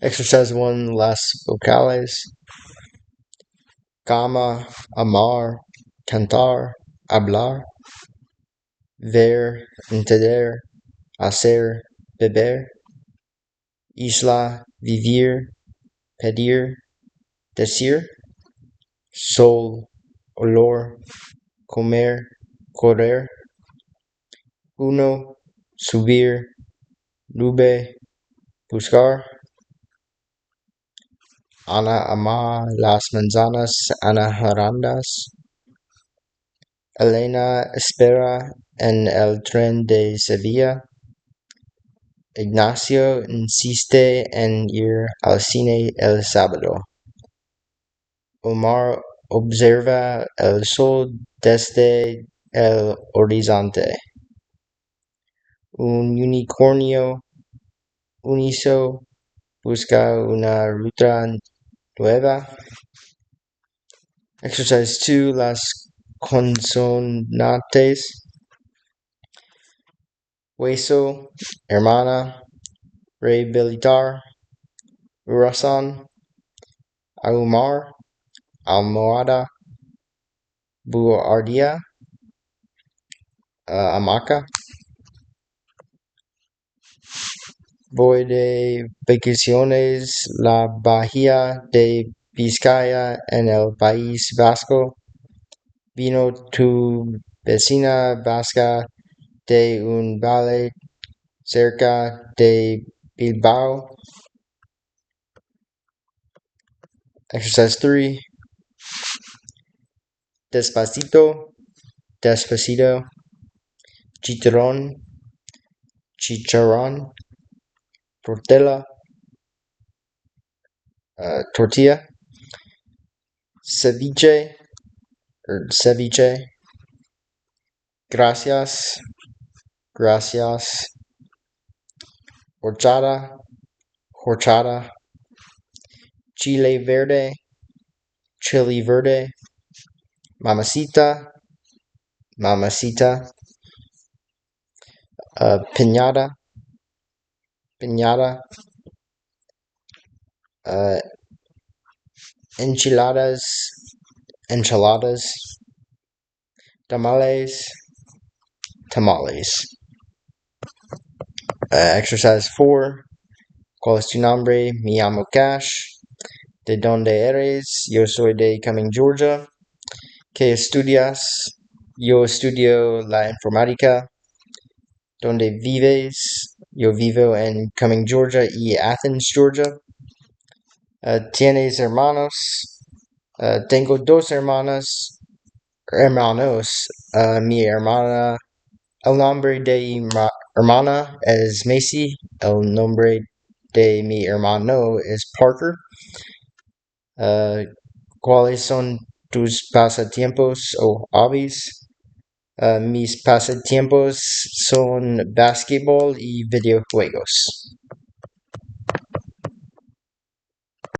Exercise 1, las vocales. Cama, amar, cantar, hablar, ver, entender, hacer, beber. Isla, vivir, pedir, decir. Sol, olor, comer, correr. Uno, subir, nube, buscar. Ana ama las manzanas anaranjadas. Elena espera en el tren de Sevilla. Ignacio insiste en ir al cine el sábado. Omar observa el sol desde el horizonte. Un unicornio uniso busca una ruta nueva. Exercise 2, las consonantes. Hueso, hermana, rehabilitar, razón, ahumar, almohada, buhardía, hamaca. Voy de vacaciones la Bahía de Vizcaya en el País Vasco. Vino tu vecina vasca de un valle cerca de Bilbao. Exercise 3. Despacito, despacito. Chicharrón, tortilla, tortilla. Ceviche, ceviche. Gracias, gracias. Horchata, horchata. Chile verde, chili verde. Mamacita, mamacita. Piñata, piñata. Enchiladas, enchiladas. Tamales, tamales. Exercise 4. ¿Cuál es tu nombre? Me llamo Cash. ¿De dónde eres? Yo soy de Cumming, Georgia. ¿Qué estudias? Yo estudio la informática. ¿Dónde vives? Yo vivo en Cumming, Georgia y Athens, Georgia. ¿Tienes hermanos? Tengo dos hermanos. Mi hermana, el nombre de mi hermana es Macy. El nombre de mi hermano es Parker. ¿Cuáles son tus pasatiempos o hobbies? Mis pasatiempos son básquetbol y videojuegos.